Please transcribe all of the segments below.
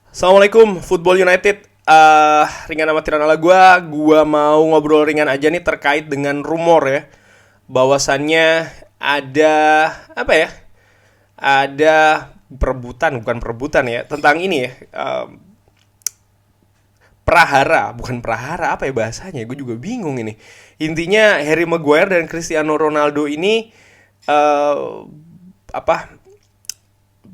Assalamualaikum Football United. Ringan amatiran ala gua mau ngobrol ringan aja nih terkait dengan rumor ya, bahwasannya ada apa ya? Ada perebutan, bukan perebutan ya, tentang ini ya. Prahara, bukan prahara, apa ya bahasanya? Gue juga bingung ini. Intinya Harry Maguire dan Cristiano Ronaldo ini uh, apa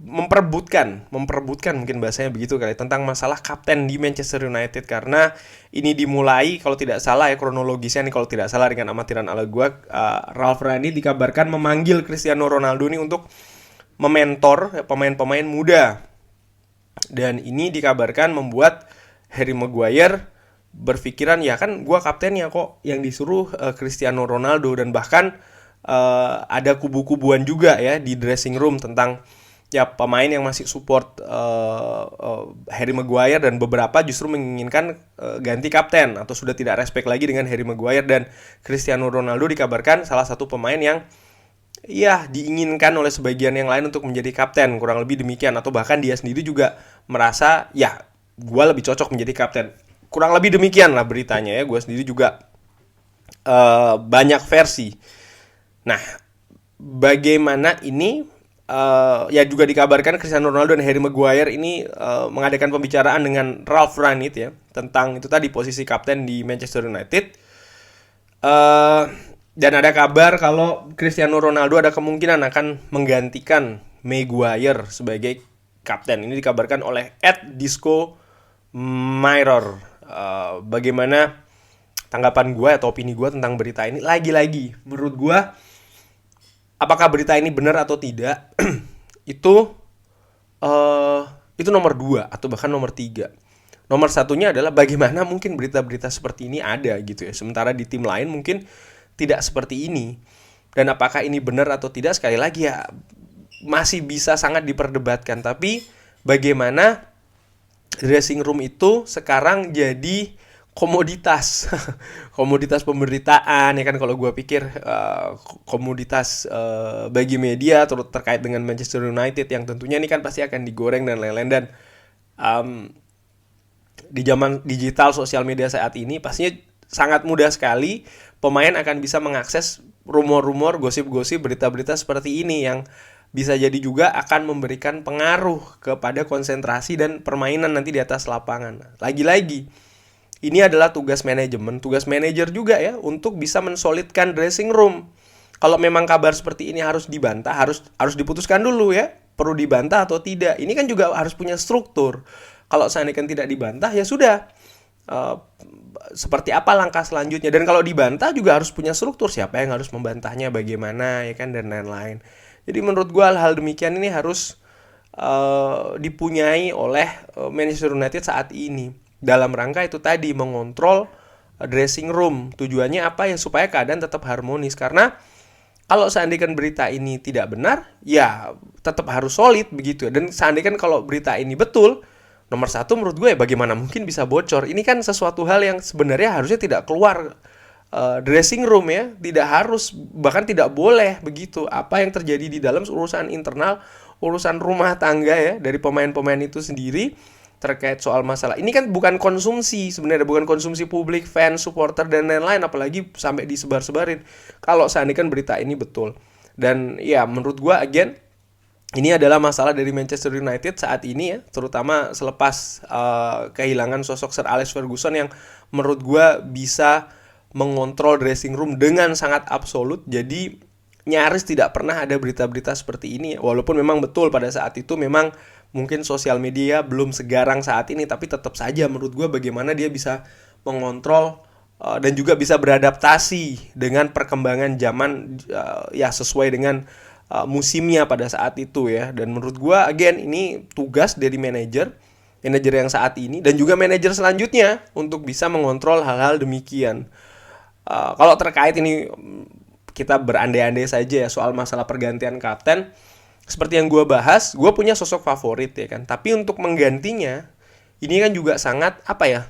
memperebutkan mungkin bahasanya begitu kali, tentang masalah kapten di Manchester United. Karena ini dimulai, kalau tidak salah ya kronologisnya nih, kalau tidak salah dengan amatiran ala gua, Ralf Rangnick dikabarkan memanggil Cristiano Ronaldo ini untuk mementor pemain-pemain muda, dan ini dikabarkan membuat Harry Maguire berpikiran, ya kan gua kaptennya kok, yang disuruh Cristiano Ronaldo. Dan bahkan ada kubu-kubuan juga ya di dressing room tentang ya pemain yang masih support Harry Maguire, dan beberapa justru menginginkan ganti kapten atau sudah tidak respect lagi dengan Harry Maguire. Dan Cristiano Ronaldo dikabarkan salah satu pemain yang ya diinginkan oleh sebagian yang lain untuk menjadi kapten, kurang lebih demikian. Atau bahkan dia sendiri juga merasa ya gue lebih cocok menjadi kapten, kurang lebih demikian lah beritanya ya. Gue sendiri juga banyak versi. Nah, bagaimana ini, ya juga dikabarkan Cristiano Ronaldo dan Harry Maguire ini mengadakan pembicaraan dengan Ralf Rangnick ya, tentang itu tadi, posisi kapten di Manchester United. Uh, dan ada kabar kalau Cristiano Ronaldo ada kemungkinan akan menggantikan Maguire sebagai kapten. Ini dikabarkan oleh @disco Mirror. Bagaimana tanggapan gue atau opini gue tentang berita ini? Lagi-lagi, menurut gue, apakah berita ini benar atau tidak? itu uh, itu nomor dua atau bahkan nomor tiga. Nomor satunya adalah bagaimana mungkin berita-berita seperti ini ada gitu ya, sementara di tim lain mungkin tidak seperti ini. Dan apakah ini benar atau tidak, sekali lagi ya masih bisa sangat diperdebatkan. Tapi bagaimana dressing room itu sekarang jadi komoditas komoditas pemberitaan ya kan, kalau gue pikir komoditas bagi media terkait dengan Manchester United, yang tentunya ini kan pasti akan digoreng dan lain-lain. Dan um, di zaman digital sosial media saat ini pastinya sangat mudah sekali pemain akan bisa mengakses rumor-rumor, gosip-gosip, berita-berita seperti ini, yang bisa jadi juga akan memberikan pengaruh kepada konsentrasi dan permainan nanti di atas lapangan. Lagi-lagi, ini adalah tugas manajemen, tugas manajer juga ya, untuk bisa mensolidkan dressing room. Kalau memang kabar seperti ini harus dibantah, harus diputuskan dulu ya, perlu dibantah atau tidak. Ini kan juga harus punya struktur. Kalau seandainya kan tidak dibantah, ya sudah, uh, seperti apa langkah selanjutnya. Dan kalau dibantah juga harus punya struktur, siapa yang harus membantahnya, bagaimana ya kan, dan lain-lain. Jadi menurut gue hal-hal demikian ini harus dipunyai oleh Manchester United saat ini, dalam rangka itu tadi, mengontrol dressing room. Tujuannya apa ya? Supaya keadaan tetap harmonis. Karena kalau seandainya berita ini tidak benar, ya tetap harus solid begitu. Dan seandainya kalau berita ini betul, nomor satu menurut gue ya bagaimana mungkin bisa bocor. Ini kan sesuatu hal yang sebenarnya harusnya tidak keluar dressing room ya, tidak harus, bahkan tidak boleh begitu. Apa yang terjadi di dalam urusan internal, urusan rumah tangga ya, dari pemain-pemain itu sendiri terkait soal masalah ini kan bukan konsumsi sebenarnya, bukan konsumsi publik, fans, supporter dan lain-lain, apalagi sampai disebar-sebarin kalau seandainya berita ini betul. Dan ya menurut gue again, ini adalah masalah dari Manchester United saat ini ya, terutama selepas kehilangan sosok Sir Alex Ferguson yang menurut gue bisa mengontrol dressing room dengan sangat absolut. Jadi nyaris tidak pernah ada berita-berita seperti ini. Walaupun memang betul pada saat itu memang mungkin sosial media belum segarang saat ini, tapi tetap saja menurut gue bagaimana dia bisa mengontrol dan juga bisa beradaptasi dengan perkembangan zaman, ya sesuai dengan musimnya pada saat itu ya. Dan menurut gue again, ini tugas dari manajer yang saat ini dan juga manajer selanjutnya untuk bisa mengontrol hal-hal demikian. Kalau terkait ini kita berandai-andai saja ya soal masalah pergantian kapten, seperti yang gue bahas, gue punya sosok favorit ya kan. Tapi untuk menggantinya, ini kan juga sangat apa ya,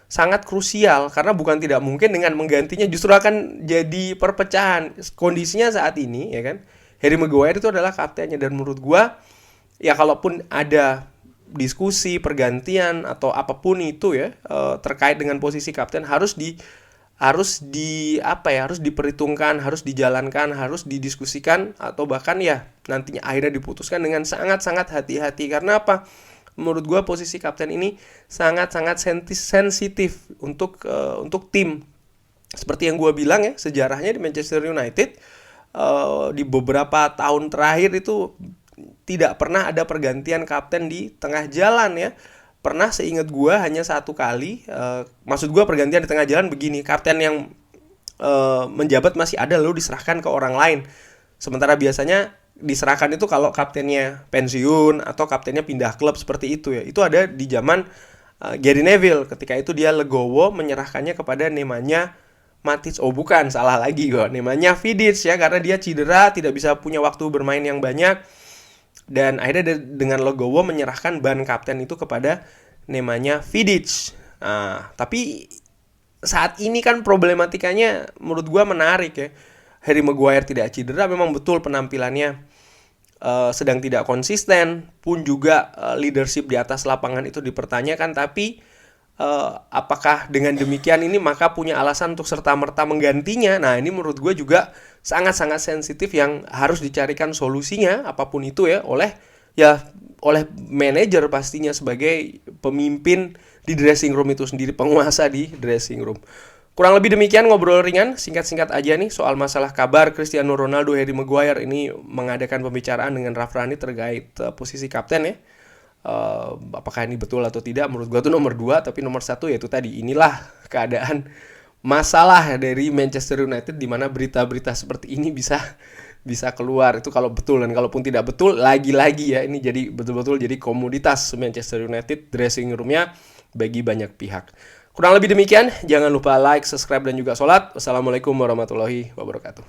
sangat krusial. Karena bukan tidak mungkin dengan menggantinya justru akan jadi perpecahan. Kondisinya saat ini ya kan, Harry Maguire itu adalah kaptennya. Dan menurut gue, ya kalaupun ada diskusi pergantian atau apapun itu ya, terkait dengan posisi kapten harus diperhitungkan, harus dijalankan, harus didiskusikan, atau bahkan ya nantinya akhirnya diputuskan dengan sangat-sangat hati-hati. Karena apa? Menurut gue posisi kapten ini sangat-sangat sensitif untuk tim. Seperti yang gue bilang ya, sejarahnya di Manchester United di beberapa tahun terakhir itu tidak pernah ada pergantian kapten di tengah jalan ya. Pernah seingat gue hanya satu kali. Maksud gue pergantian di tengah jalan begini, kapten yang menjabat masih ada lalu diserahkan ke orang lain. Sementara biasanya diserahkan itu kalau kaptennya pensiun atau kaptennya pindah klub seperti itu ya. Itu ada di zaman Gary Neville. Ketika itu dia legowo menyerahkannya kepada namanya Matic. Oh bukan, salah lagi kok. Namanya Vidic ya, karena dia cedera, tidak bisa punya waktu bermain yang banyak. Dan akhirnya dengan legowo menyerahkan ban kapten itu kepada namanya Vidic. Nah, tapi saat ini kan problematikanya menurut gue menarik ya. Harry Maguire tidak cedera, memang betul penampilannya sedang tidak konsisten, pun juga leadership di atas lapangan itu dipertanyakan. Tapi apakah dengan demikian ini maka punya alasan untuk serta-merta menggantinya? Nah, ini menurut gue juga sangat-sangat sensitif yang harus dicarikan solusinya apapun itu ya oleh manajer pastinya sebagai pemimpin di dressing room itu sendiri, penguasa di dressing room. Kurang lebih demikian ngobrol ringan, singkat-singkat aja nih soal masalah kabar Cristiano Ronaldo, Harry Maguire ini mengadakan pembicaraan dengan Rafrani terkait posisi kapten ya. Apakah ini betul atau tidak? Menurut gue tuh nomor 2, tapi nomor 1 yaitu tadi, inilah keadaan masalah dari Manchester United di mana berita-berita seperti ini bisa keluar itu kalau betul, dan kalaupun tidak betul lagi-lagi ya ini jadi betul-betul jadi komoditas Manchester United dressing roomnya bagi banyak pihak. Kurang lebih demikian, jangan lupa like, subscribe dan juga sholat. Wassalamualaikum warahmatullahi wabarakatuh.